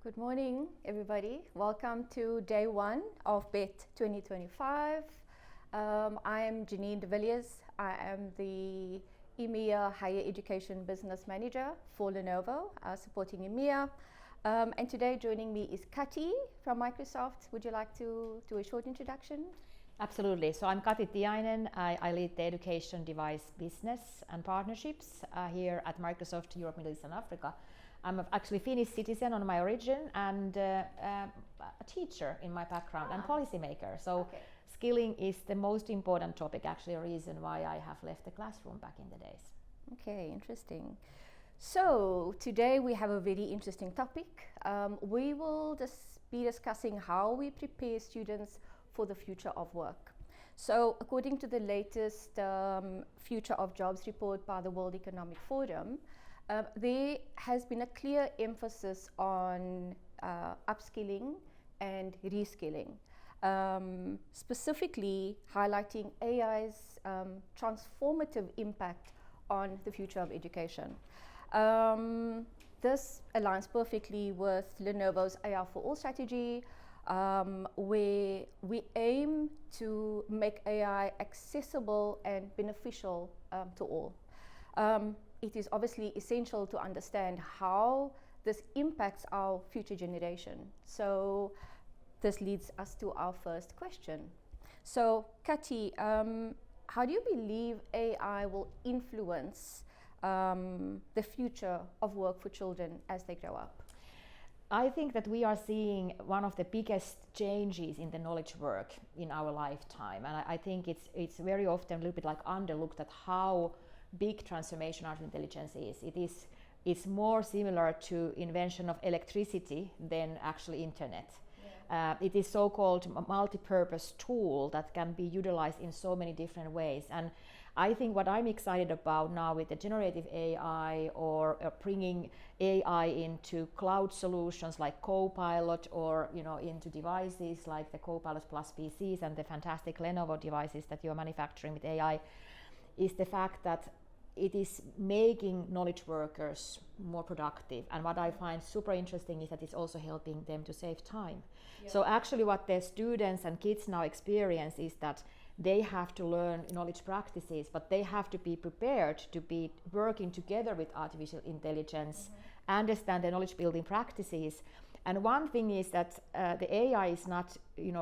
Good morning, everybody. Welcome to day one of BET 2025. I am Janine De Villers. I am the EMEA Higher Education Business Manager for Lenovo, supporting EMEA. And today joining me is Kati from Microsoft. Would you like to do a short introduction? Absolutely. So I'm Kati Tianen. I lead the education device business and partnerships here at Microsoft Europe, Middle East and Africa. I'm actually Finnish citizen on my origin and a teacher in my background and policymaker. So skilling is the most important topic, actually a reason why I have left the classroom back in the days. Okay, interesting. So today we have a very interesting topic. We will be discussing how we prepare students for the future of work. So according to the latest Future of Jobs report by the World Economic Forum, there has been a clear emphasis on upskilling and reskilling, specifically highlighting AI's transformative impact on the future of education. This aligns perfectly with Lenovo's AI for All strategy, where we aim to make AI accessible and beneficial to all. It is obviously essential to understand how this impacts our future generation. So this leads us to our first question. So Kati, how do you believe AI will influence the future of work for children as they grow up? I think that we are seeing one of the biggest changes in the knowledge work in our lifetime, and I think it's very often a little bit like underlooked at how big transformation artificial intelligence is. It's more similar to invention of electricity than actually internet. Yeah. It is so-called multi-purpose tool that can be utilized in so many different ways. And I think what I'm excited about now with the generative AI or bringing AI into cloud solutions like Copilot or into devices like the Copilot Plus PCs and the fantastic Lenovo devices that you're manufacturing with AI is the fact that it is making knowledge workers more productive. And what I find super interesting is that it's also helping them to save time. Yeah. So actually what the students and kids now experience is that they have to learn knowledge practices, but they have to be prepared to be working together with artificial intelligence, understand the knowledge building practices. And one thing is that the AI is not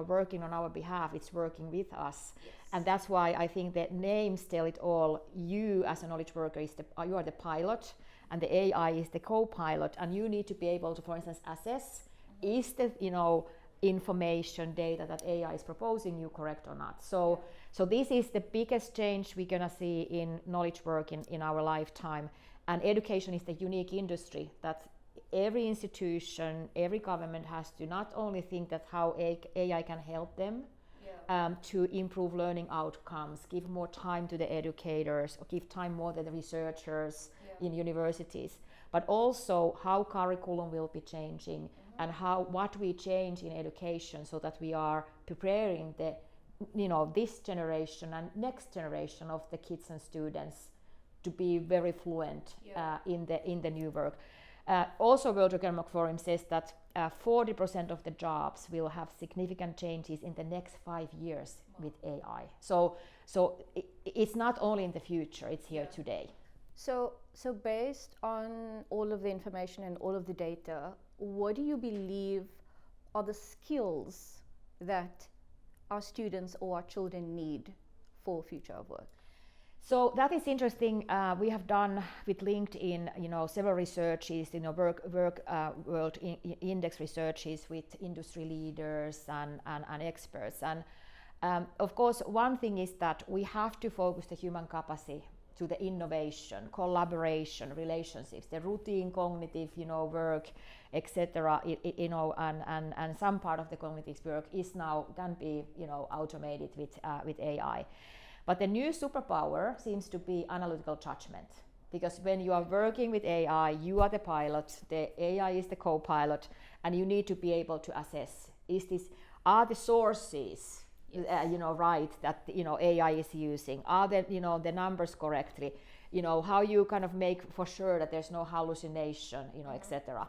working on our behalf, it's working with us. Yes. And that's why I think the names tell it all. You as a knowledge worker, you are the pilot, and the AI is the co-pilot, and you need to be able to, for instance, assess is the information data that AI is proposing you correct or not. So this is the biggest change we're going to see in knowledge work in our lifetime. And education is the unique industry that every institution, every government has to not only think that how AI can help them to improve learning outcomes, give more time to the educators, or give time more to the researchers in universities, but also how curriculum will be changing and what we change in education so that we are preparing the this generation and next generation of the kids and students to be very fluent in the new work. Also, World Economic Forum says that 40% of the jobs will have significant changes in the next 5 years with AI. So it's not only in the future, it's here today. So based on all of the information and all of the data, what do you believe are the skills that our students or our children need for future of work? So that is interesting. We have done with LinkedIn, several researches, work world index researches with industry leaders and experts. And of course, one thing is that we have to focus the human capacity to the innovation, collaboration, relationships, the routine cognitive, work, etc. And some part of the cognitive work is now can be, automated with AI. But the new superpower seems to be analytical judgment, because when you are working with AI, you are the pilot, the AI is the co-pilot, and you need to be able to assess: are the sources, right, that AI is using? Are the numbers correctly? How you kind of make for sure that there's no hallucination, etc.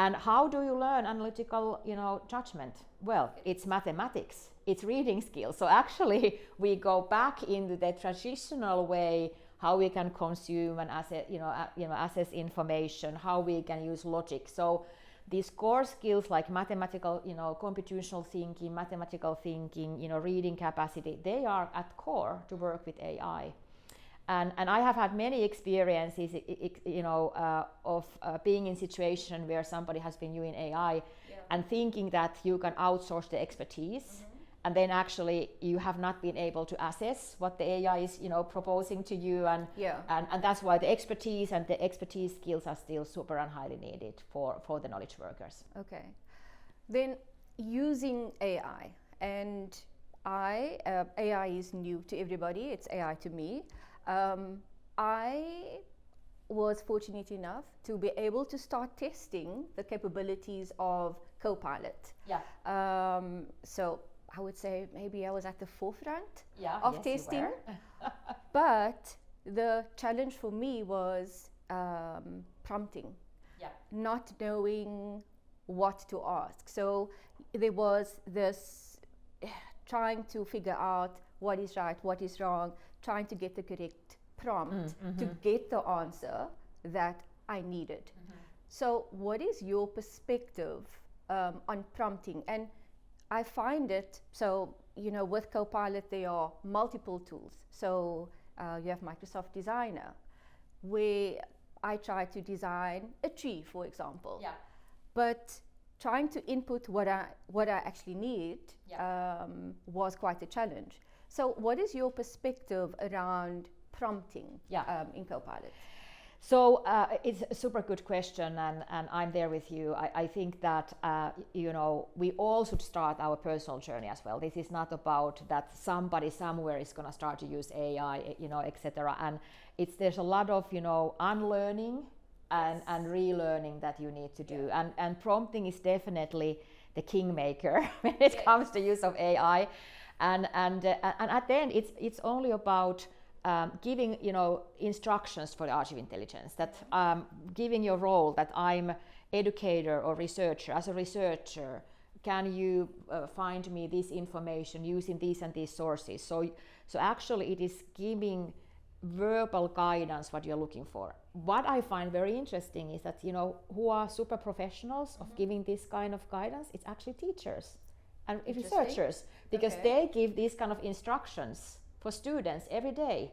And how do you learn analytical, judgment? Well, it's mathematics, it's reading skills. So actually, we go back into the traditional way how we can consume and assess information, how we can use logic. So these core skills like mathematical, computational thinking, reading capacity, they are at core to work with AI. And I have had many experiences, of being in situation where somebody has been using AI and thinking that you can outsource the expertise, and then actually you have not been able to assess what the AI is, proposing to you, and that's why the expertise and the expertise skills are still super and highly needed for the knowledge workers. Okay, then using AI, and AI is new to everybody. It's AI to me. I was fortunate enough to be able to start testing the capabilities of Copilot. So I would say maybe I was at the forefront of testing. But the challenge for me was prompting, not knowing what to ask. So there was this trying to figure out what is right, what is wrong, trying to get the correct prompt to get the answer that I needed. So what is your perspective on prompting? And I find it, so, with Copilot, there are multiple tools. So you have Microsoft Designer, where I try to design a tree, for example. But trying to input what I actually need was quite a challenge. So what is your perspective around prompting in Copilot? So it's a super good question, and I'm there with you. I think that we all should start our personal journey as well. This is not about that somebody somewhere is going to start to use AI, etc. And there's a lot of unlearning and relearning that you need to do. And prompting is definitely the kingmaker when it comes to use of AI. And at the end, it's only about giving instructions for the artificial intelligence, that giving your role that I'm educator or researcher. As a researcher, can you find me this information using these and these sources? So actually it is giving verbal guidance what you're looking for. What I find very interesting is that who are super professionals of giving this kind of guidance, it's actually teachers and researchers, because they give these kind of instructions for students every day.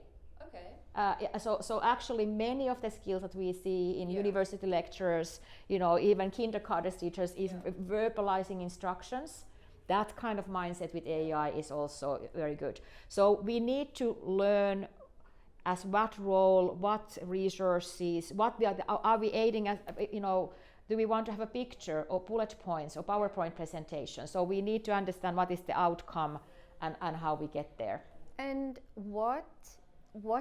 So actually many of the skills that we see in university lecturers, even kindergarten teachers, is verbalizing instructions. That kind of mindset with AI is also very good. So we need to learn as what role, what resources, are we aiding as, do we want to have a picture or bullet points or PowerPoint presentation? So we need to understand what is the outcome and how we get there. And what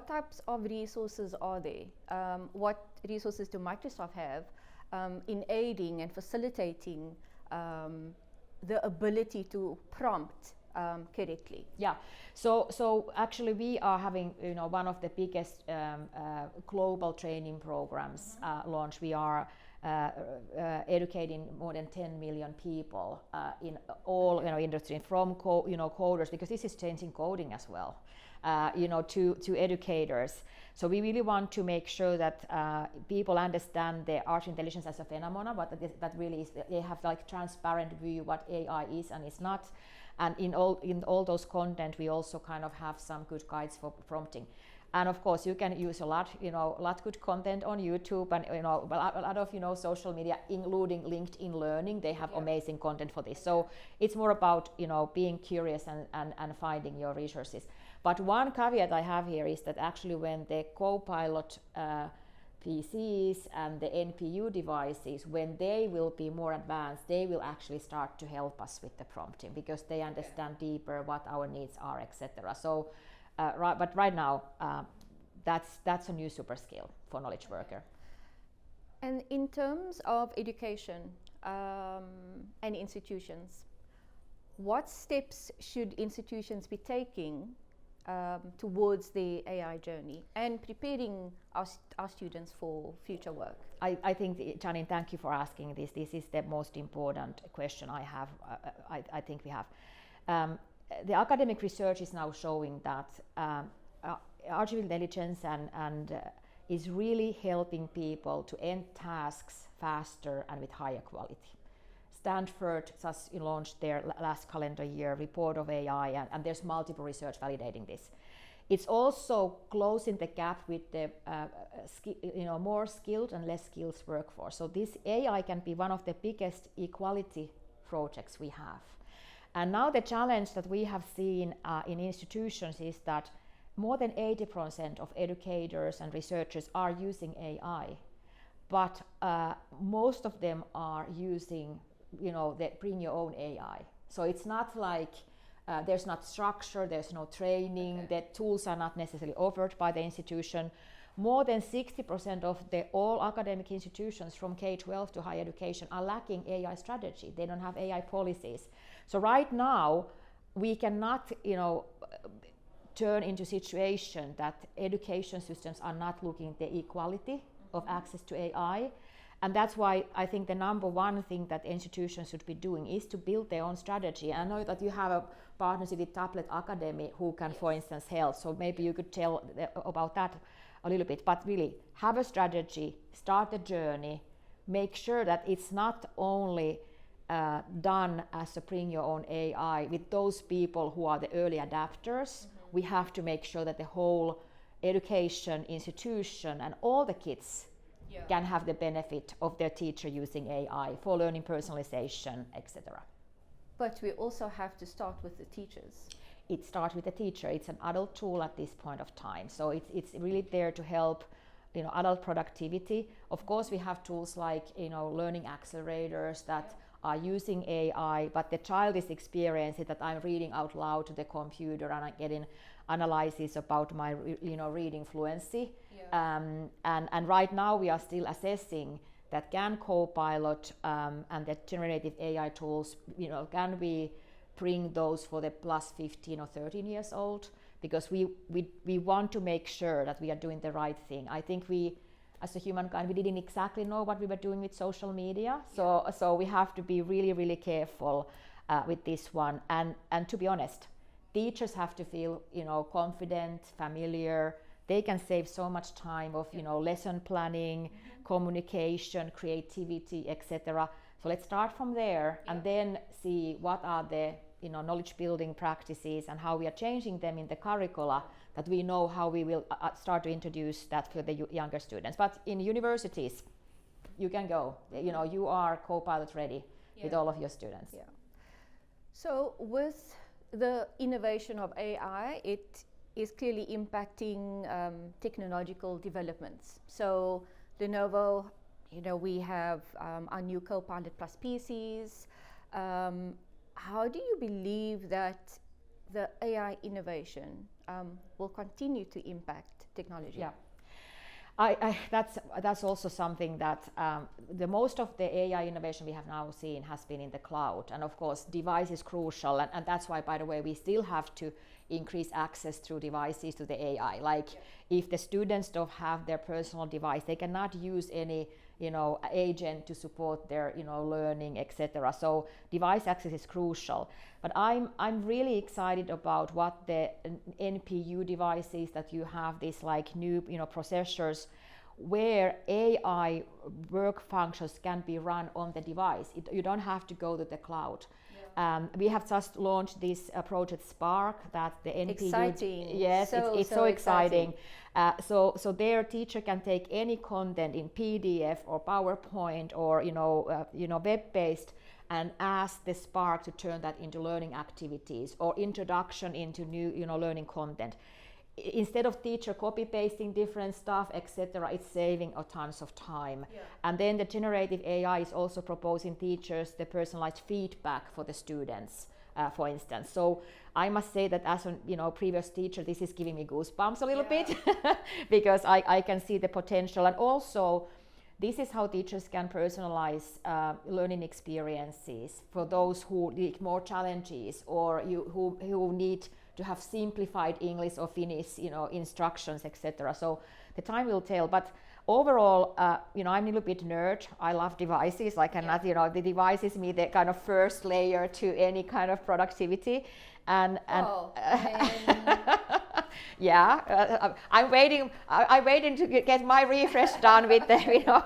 types of resources are there? What resources do Microsoft have in aiding and facilitating the ability to prompt correctly? So actually we are having one of the biggest global training programs launched. We are educating more than 10 million people in all industry, from coders, because this is changing coding as well, to educators. So we really want to make sure that people understand the artificial intelligence as a phenomenon, but that really is, they have like transparent view what AI is and is not. And in all those content, we also kind of have some good guides for prompting. And of course, you can use a lot good content on YouTube and a lot of social media, including LinkedIn Learning. They have amazing content for this. So it's more about being curious and finding your resources. But one caveat I have here is that actually when the Copilot PCs and the NPU devices, when they will be more advanced, they will actually start to help us with the prompting, because they understand deeper what our needs are, etc. So, but right now, that's a new super skill for knowledge worker. And in terms of education and institutions, what steps should institutions be taking towards the AI journey and preparing our students for future work? I think, Janine, thank you for asking this. This is the most important question I have. I think we have. The academic research is now showing that artificial intelligence and is really helping people to end tasks faster and with higher quality. Stanford just launched their last calendar year report of AI, and there's multiple research validating this. It's also closing the gap with the more skilled and less skilled workforce. So this AI can be one of the biggest equality projects we have. And now the challenge that we have seen in institutions is that more than 80% of educators and researchers are using AI, but most of them are using the bring your own AI. So it's not like there's not structure, there's no training, okay. The tools are not necessarily offered by the institution. More than 60% of all academic institutions from K-12 to higher education are lacking AI strategy. They don't have AI policies. So right now, we cannot turn into a situation that education systems are not looking at the equality of access to AI. And that's why I think the number one thing that institutions should be doing is to build their own strategy. I know that you have a partnership with Tablet Academy who can, for instance, help. So maybe you could tell about that a little bit. But really, have a strategy, start a journey, make sure that it's not only done as a bring your own AI with those people who are the early adapters. Mm-hmm. We have to make sure that the whole education institution and all the kids can have the benefit of their teacher using AI for learning personalization, etc. But we also have to start with the teachers. It starts with the teacher. It's an adult tool at this point of time. So it's really there to help adult productivity. Of course, we have tools like learning accelerators that are using AI, but the child is experiencing that I'm reading out loud to the computer and I'm getting analysis about my reading fluency. Yeah. And right now we are still assessing that can Copilot and the generative AI tools, can we bring those for the plus 15 or 13 years old? Because we want to make sure that we are doing the right thing. I think we, as a humankind, we didn't exactly know what we were doing with social media. So we have to be really, really careful with this one. And to be honest, teachers have to feel, confident, familiar. They can save so much time of, lesson planning, communication, creativity, etc. So let's start from there and then see what are the, knowledge building practices and how we are changing them in the curricula, that we know how we will start to introduce that for the younger students. But in universities, you can go. You are Copilot ready with all of your students. Yeah. So with the innovation of AI, it is clearly impacting technological developments. So Lenovo, we have our new Copilot Plus PCs. How do you believe that the AI innovation will continue to impact technology? Yeah, that's also something that the most of the AI innovation we have now seen has been in the cloud, and of course device is crucial, and that's why, by the way, we still have to increase access through devices to the AI. Like if the students don't have their personal device, they cannot use any agent to support their learning, etc. So device access is crucial. But I'm really excited about what the NPU devices that you have, these like new processors where AI work functions can be run on the device. You don't have to go to the cloud. We have just launched this project Spark that the NPU. Exciting. Yes, it's so exciting. So their teacher can take any content in PDF or PowerPoint or web-based and ask the Spark to turn that into learning activities or introduction into new learning content. Instead of teacher copy pasting different stuff, etc., it's saving tons of time. Yeah. And then the generative AI is also proposing teachers the personalized feedback for the students, for instance. So I must say that as a previous teacher, this is giving me goosebumps a little bit because I can see the potential. And also this is how teachers can personalize learning experiences for those who need more challenges, or who need to have simplified English or Finnish, instructions, etc. So the time will tell. But overall, I'm a little bit nerd. I love devices. I cannot, the device is me the kind of first layer to any kind of productivity. And yeah, I'm waiting to get my refresh done with the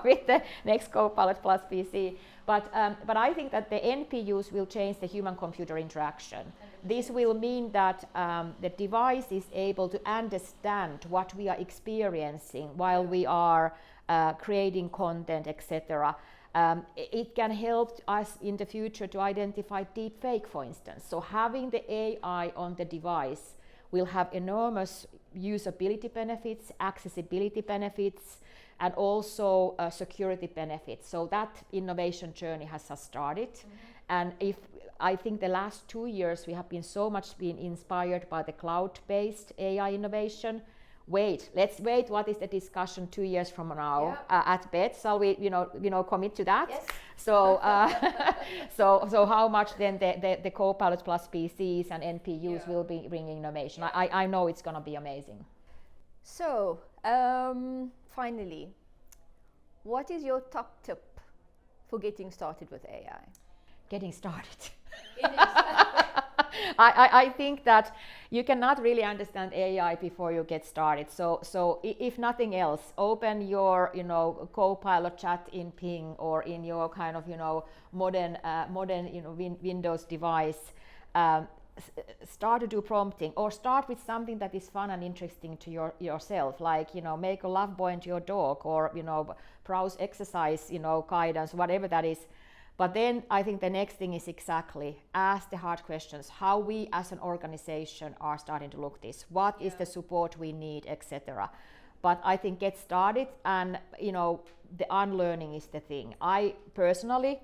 with the next Copilot Plus PC. But I think that the NPUs will change the human-computer interaction. This will mean that the device is able to understand what we are experiencing while we are creating content, etc. It can help us in the future to identify deepfake, for instance. So having the AI on the device will have enormous usability benefits, accessibility benefits, and also security benefits. So that innovation journey has just started. And I think the last 2 years we have been so much inspired by the cloud-based AI innovation. Let's wait. What is the discussion 2 years from now at BET? Shall we, commit to that? Yes. So, so how much then the Copilot Plus PCs and NPUs will be bringing innovation? I know it's going to be amazing. So, finally, what is your top tip for getting started with AI? Getting started. I think that you cannot really understand AI before you get started. So if nothing else, open your Copilot chat in Ping or in your kind of modern Windows device. Start to do prompting, or start with something that is fun and interesting to yourself, like make a love poem to your dog, or browse exercise guidance, whatever that is. But then I think the next thing is exactly ask the hard questions. How we as an organization are starting to look this. What is the support we need, etc. But I think get started, and the unlearning is the thing. I personally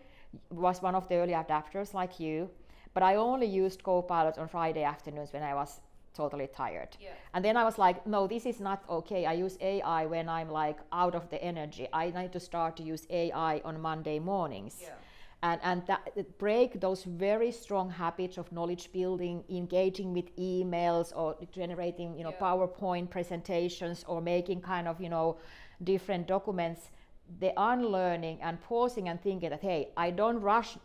was one of the early adapters like you, but I only used Copilot on Friday afternoons when I was totally tired. And then I was like, no, this is not okay. I use AI when I'm like out of the energy. I need to start to use AI on Monday mornings. And that break those very strong habits of knowledge building, engaging with emails, or generating PowerPoint presentations, or making kind of different documents. The unlearning and pausing and thinking that, hey, I don't rush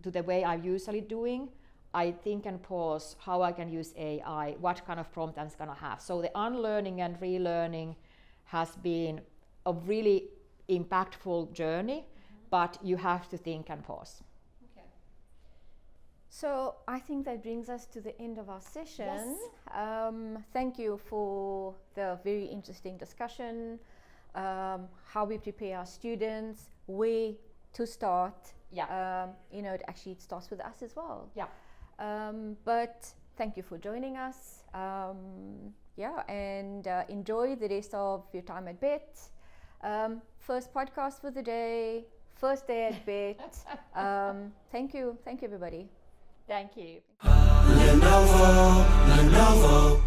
to the way I'm usually doing. I think and pause how I can use AI, what kind of prompt I'm gonna have. So the unlearning and relearning has been a really impactful journey, but you have to think and pause. Okay. So I think that brings us to the end of our session. Yes. Thank you for the very interesting discussion, how we prepare our students, where to start. It starts with us as well. But thank you for joining us. And enjoy the rest of your time at BET. First podcast for the day, first day at BET. Thank you everybody. Thank you. Lenovo.